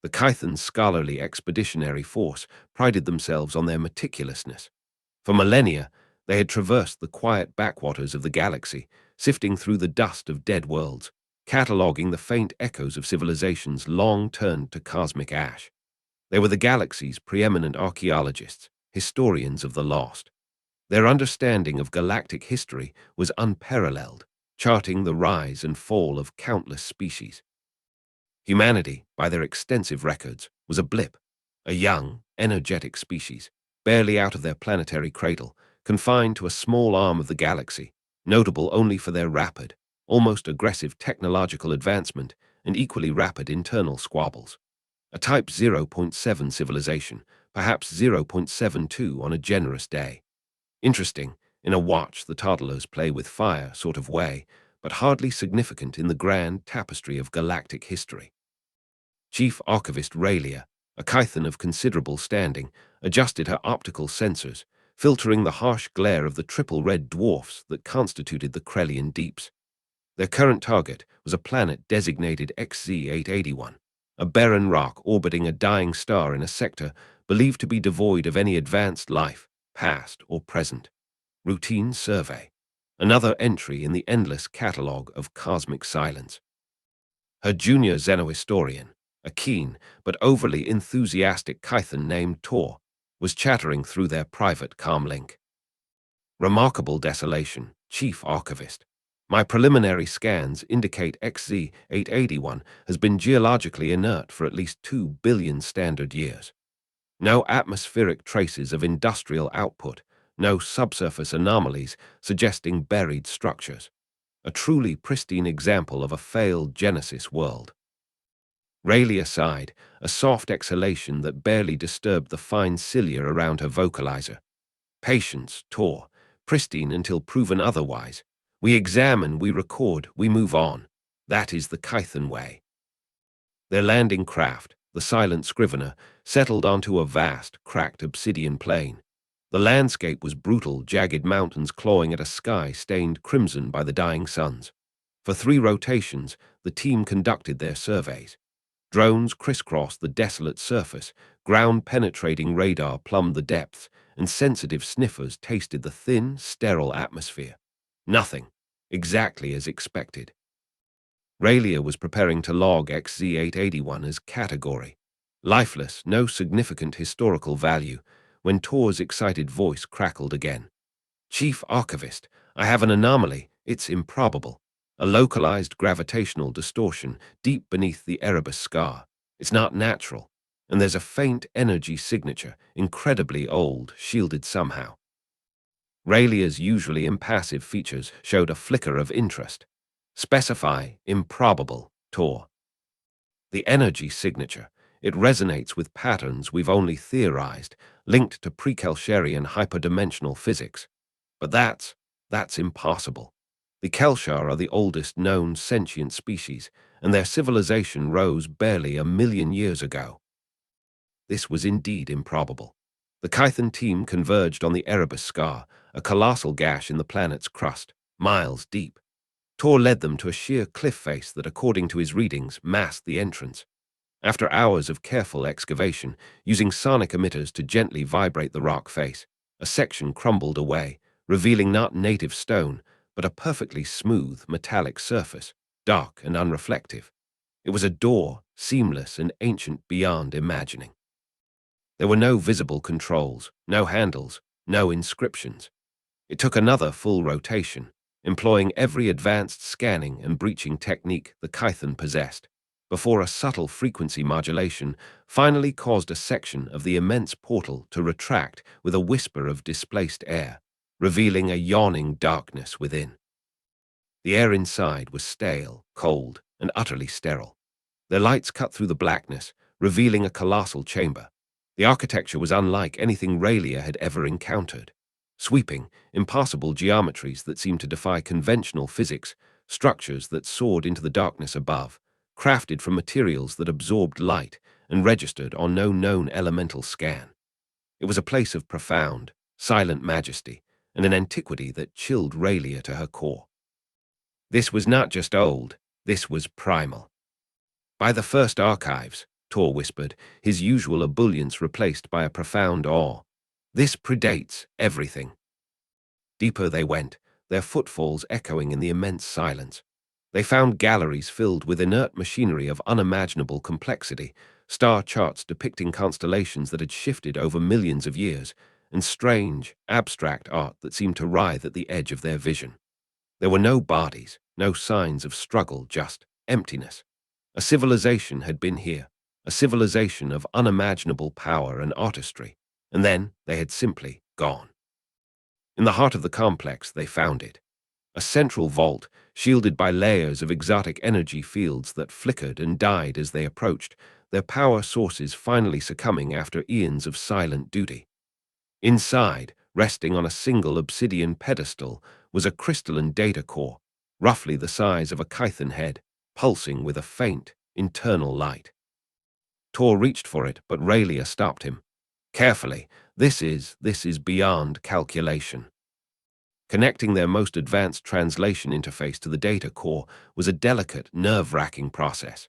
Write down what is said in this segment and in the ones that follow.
The Kython's scholarly expeditionary force prided themselves on their meticulousness. For millennia, they had traversed the quiet backwaters of the galaxy, sifting through the dust of dead worlds, cataloguing the faint echoes of civilizations long turned to cosmic ash. They were the galaxy's preeminent archaeologists, historians of the lost. Their understanding of galactic history was unparalleled, charting the rise and fall of countless species. Humanity, by their extensive records, was a blip, a young, energetic species, barely out of their planetary cradle, confined to a small arm of the galaxy, notable only for their rapid, almost aggressive technological advancement and equally rapid internal squabbles. A Type 0.7 civilization, perhaps 0.72 on a generous day. Interesting, in a watch the toddlers play with fire sort of way, but hardly significant in the grand tapestry of galactic history. Chief Archivist Raylia, a Kython of considerable standing, adjusted her optical sensors, filtering the harsh glare of the triple red dwarfs that constituted the Krellian deeps. Their current target was a planet designated XZ-881, a barren rock orbiting a dying star in a sector believed to be devoid of any advanced life, past or present. Routine survey. Another entry in the endless catalogue of cosmic silence. Her junior xenohistorian, a keen but overly enthusiastic Kython named Tor, was chattering through their private comlink. Remarkable desolation, Chief Archivist. My preliminary scans indicate XZ-881 has been geologically inert for at least 2 billion standard years. No atmospheric traces of industrial output, no subsurface anomalies suggesting buried structures. A truly pristine example of a failed Genesis world. Rayleigh sighed, a soft exhalation that barely disturbed the fine cilia around her vocalizer. Patience, Tor, pristine until proven otherwise. We examine, we record, we move on. That is the Kython way. Their landing craft, the silent scrivener, settled onto a vast, cracked obsidian plain. The landscape was brutal, jagged mountains clawing at a sky stained crimson by the dying suns. For 3 rotations, the team conducted their surveys. Drones crisscrossed the desolate surface, ground-penetrating radar plumbed the depths, and sensitive sniffers tasted the thin, sterile atmosphere. Nothing, exactly as expected. Raylia was preparing to log XZ-881 as category. Lifeless, no significant historical value, when Tor's excited voice crackled again. Chief Archivist, I have an anomaly. It's improbable. A localized gravitational distortion deep beneath the Erebus scar. It's not natural, and there's a faint energy signature, incredibly old, shielded somehow. Raylia's usually impassive features showed a flicker of interest. Specify improbable, Tor. The energy signature. It resonates with patterns we've only theorized, linked to pre-Kelsharian hyperdimensional physics. But that's impossible. The Kelshar are the oldest known sentient species, and their civilization rose barely 1,000,000 years ago. This was indeed improbable. The Kython team converged on the Erebus scar, a colossal gash in the planet's crust, miles deep. Tor led them to a sheer cliff face that, according to his readings, masked the entrance. After hours of careful excavation, using sonic emitters to gently vibrate the rock face, a section crumbled away, revealing not native stone, but a perfectly smooth, metallic surface, dark and unreflective. It was a door, seamless and ancient beyond imagining. There were no visible controls, no handles, no inscriptions. It took another full rotation, employing every advanced scanning and breaching technique the Kython possessed, before a subtle frequency modulation finally caused a section of the immense portal to retract with a whisper of displaced air, revealing a yawning darkness within. The air inside was stale, cold, and utterly sterile. Their lights cut through the blackness, revealing a colossal chamber. The architecture was unlike anything Raylia had ever encountered. Sweeping, impossible geometries that seemed to defy conventional physics, structures that soared into the darkness above, crafted from materials that absorbed light and registered on no known elemental scan. It was a place of profound, silent majesty, and an antiquity that chilled Raylia to her core. This was not just old, this was primal. By the first archives, Tor whispered, his usual ebullience replaced by a profound awe. "This predates everything." Deeper they went, their footfalls echoing in the immense silence. They found galleries filled with inert machinery of unimaginable complexity, star charts depicting constellations that had shifted over millions of years, and strange, abstract art that seemed to writhe at the edge of their vision. There were no bodies, no signs of struggle, just emptiness. A civilization had been here, a civilization of unimaginable power and artistry, and then they had simply gone. In the heart of the complex, they found it. A central vault, shielded by layers of exotic energy fields that flickered and died as they approached, their power sources finally succumbing after eons of silent duty. Inside, resting on a single obsidian pedestal, was a crystalline data core, roughly the size of a Kython head, pulsing with a faint, internal light. Tor reached for it, but Raylia stopped him. "Carefully, this is beyond calculation." Connecting their most advanced translation interface to the data core was a delicate, nerve-wracking process.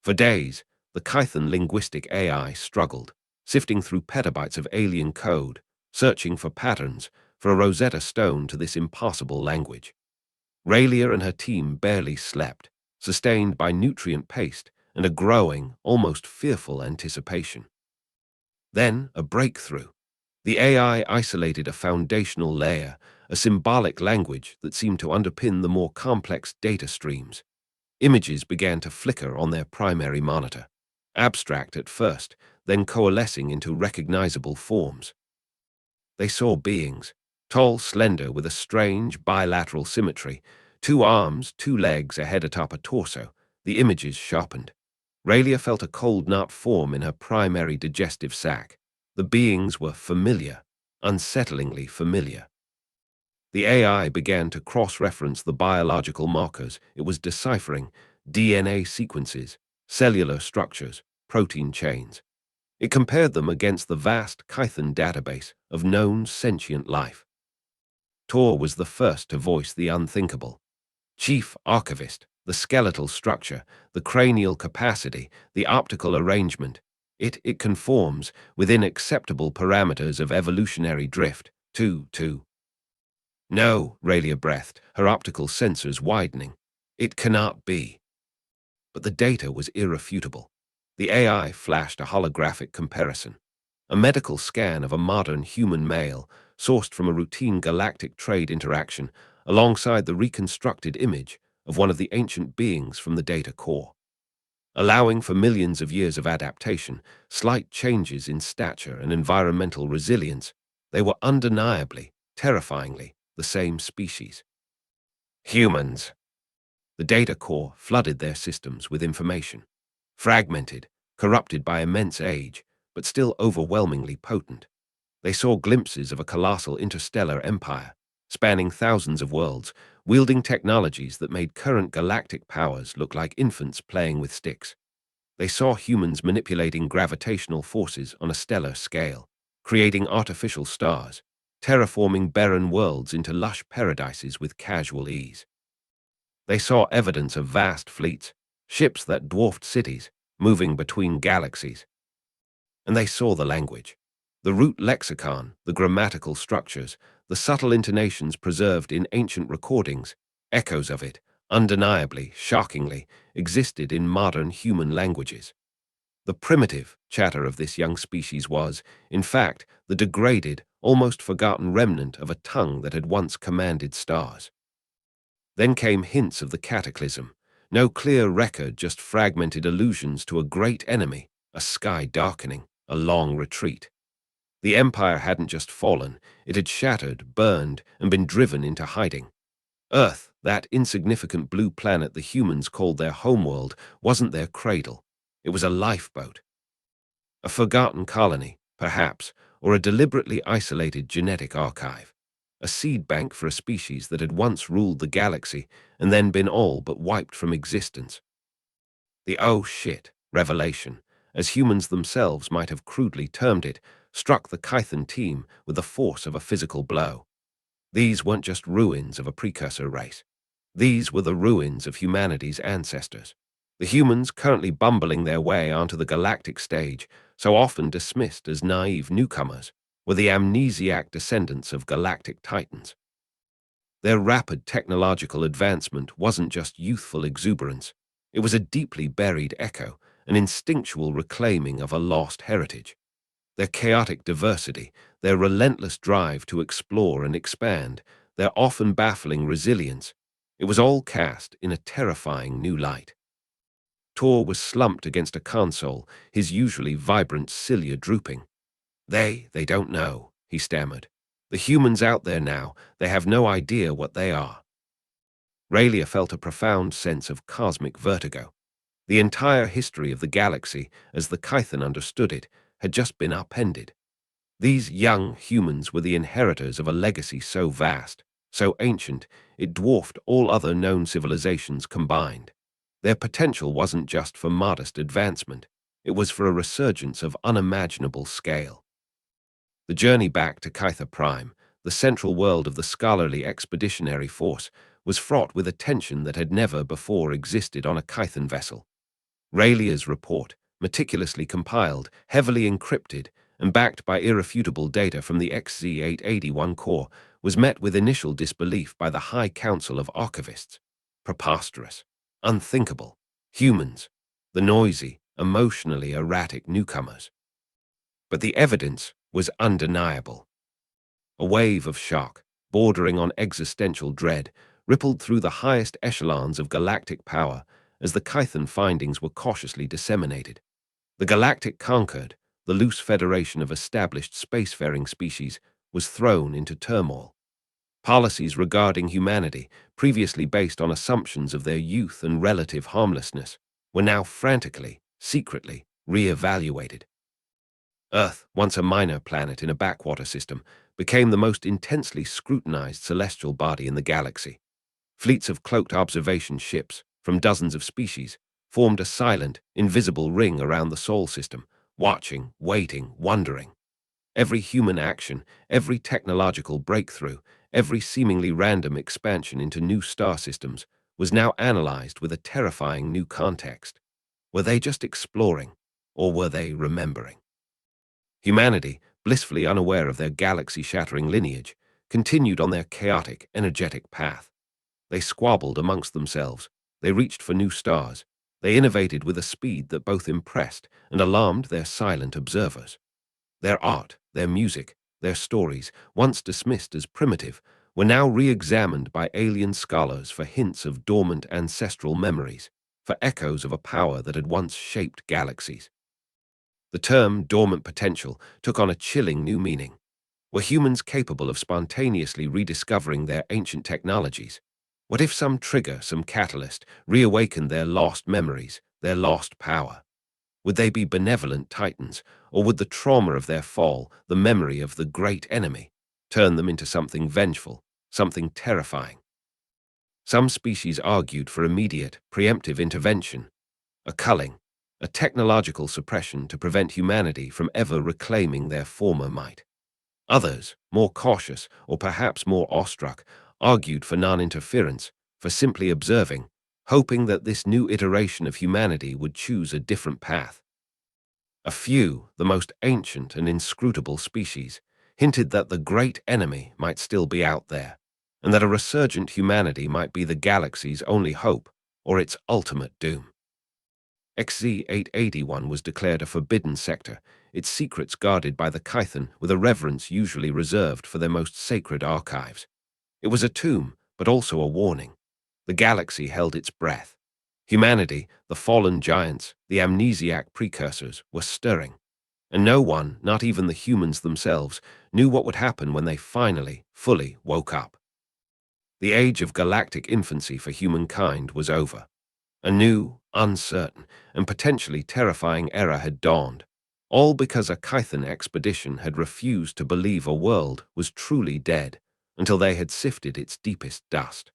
For days, the Kython linguistic AI struggled, sifting through petabytes of alien code, searching for patterns, for a Rosetta Stone to this impossible language. Raylia and her team barely slept, sustained by nutrient paste and a growing, almost fearful anticipation. Then, a breakthrough. The AI isolated a foundational layer, a symbolic language that seemed to underpin the more complex data streams. Images began to flicker on their primary monitor, abstract at first, then coalescing into recognizable forms. They saw beings, tall, slender, with a strange bilateral symmetry, 2 arms, 2 legs, a head atop a torso. The images sharpened. Raylia felt a cold knot form in her primary digestive sac. The beings were familiar, unsettlingly familiar. The AI began to cross-reference the biological markers it was deciphering: DNA sequences, cellular structures, protein chains. It compared them against the vast Kython database of known sentient life. Tor was the first to voice the unthinkable. Chief Archivist, the skeletal structure, the cranial capacity, the optical arrangement. It conforms, within acceptable parameters of evolutionary drift, to. No, Raylia breathed, her optical sensors widening. It cannot be. But the data was irrefutable. The AI flashed a holographic comparison. A medical scan of a modern human male, sourced from a routine galactic trade interaction, alongside the reconstructed image of one of the ancient beings from the data core. Allowing for millions of years of adaptation, slight changes in stature and environmental resilience, they were undeniably, terrifyingly, the same species. Humans. The data core flooded their systems with information. Fragmented, corrupted by immense age, but still overwhelmingly potent. They saw glimpses of a colossal interstellar empire, spanning thousands of worlds, wielding technologies that made current galactic powers look like infants playing with sticks. They saw humans manipulating gravitational forces on a stellar scale, creating artificial stars, terraforming barren worlds into lush paradises with casual ease. They saw evidence of vast fleets, ships that dwarfed cities, moving between galaxies. And they saw the language, the root lexicon, the grammatical structures, the subtle intonations preserved in ancient recordings. Echoes of it, undeniably, shockingly, existed in modern human languages. The primitive chatter of this young species was, in fact, the degraded, almost forgotten remnant of a tongue that had once commanded stars. Then came hints of the cataclysm, no clear record, just fragmented allusions to a great enemy, a sky darkening, a long retreat. The empire hadn't just fallen, it had shattered, burned, and been driven into hiding. Earth, that insignificant blue planet the humans called their homeworld, wasn't their cradle. It was a lifeboat. A forgotten colony, perhaps, or a deliberately isolated genetic archive. A seed bank for a species that had once ruled the galaxy and then been all but wiped from existence. The "oh shit" revelation, as humans themselves might have crudely termed it, struck the Kython team with the force of a physical blow. These weren't just ruins of a precursor race. These were the ruins of humanity's ancestors. The humans currently bumbling their way onto the galactic stage, so often dismissed as naive newcomers, were the amnesiac descendants of galactic titans. Their rapid technological advancement wasn't just youthful exuberance. It was a deeply buried echo, an instinctual reclaiming of a lost heritage. Their chaotic diversity, their relentless drive to explore and expand, their often baffling resilience, it was all cast in a terrifying new light. Tor was slumped against a console, his usually vibrant cilia drooping. They don't know, he stammered. The humans out there now, they have no idea what they are. Raylia felt a profound sense of cosmic vertigo. The entire history of the galaxy, as the Kython understood it, had just been upended. These young humans were the inheritors of a legacy so vast, so ancient, it dwarfed all other known civilizations combined. Their potential wasn't just for modest advancement, it was for a resurgence of unimaginable scale. The journey back to Kytha Prime, the central world of the scholarly expeditionary force, was fraught with a tension that had never before existed on a Kython vessel. Raylia's report, meticulously compiled, heavily encrypted, and backed by irrefutable data from the XZ-881 core, was met with initial disbelief by the High Council of Archivists. Preposterous. Unthinkable. Humans. The noisy, emotionally erratic newcomers. But the evidence was undeniable. A wave of shock, bordering on existential dread, rippled through the highest echelons of galactic power as the Kython findings were cautiously disseminated. The Galactic conquered, the loose federation of established spacefaring species was thrown into turmoil. Policies regarding humanity, previously based on assumptions of their youth and relative harmlessness, were now frantically, secretly, re-evaluated. Earth, once a minor planet in a backwater system, became the most intensely scrutinized celestial body in the galaxy. Fleets of cloaked observation ships, from dozens of species, formed a silent, invisible ring around the Sol system, watching, waiting, wondering. Every human action, every technological breakthrough, every seemingly random expansion into new star systems was now analyzed with a terrifying new context. Were they just exploring, or were they remembering? Humanity, blissfully unaware of their galaxy-shattering lineage, continued on their chaotic, energetic path. They squabbled amongst themselves. They reached for new stars. They innovated with a speed that both impressed and alarmed their silent observers. Their art, their music, their stories, once dismissed as primitive, were now re-examined by alien scholars for hints of dormant ancestral memories, for echoes of a power that had once shaped galaxies. The term dormant potential took on a chilling new meaning. Were humans capable of spontaneously rediscovering their ancient technologies? What if some trigger, some catalyst, reawakened their lost memories, their lost power? Would they be benevolent titans, or would the trauma of their fall, the memory of the great enemy, turn them into something vengeful, something terrifying? Some species argued for immediate, preemptive intervention, a culling, a technological suppression to prevent humanity from ever reclaiming their former might. Others, more cautious or perhaps more awestruck, argued for non-interference, for simply observing, hoping that this new iteration of humanity would choose a different path. A few, the most ancient and inscrutable species, hinted that the great enemy might still be out there, and that a resurgent humanity might be the galaxy's only hope, or its ultimate doom. XZ-881 was declared a forbidden sector, its secrets guarded by the Kython with a reverence usually reserved for their most sacred archives. It was a tomb, but also a warning. The galaxy held its breath. Humanity, the fallen giants, the amnesiac precursors, were stirring. And no one, not even the humans themselves, knew what would happen when they finally, fully woke up. The age of galactic infancy for humankind was over. A new, uncertain, and potentially terrifying era had dawned, all because a Kython expedition had refused to believe a world was truly dead until they had sifted its deepest dust.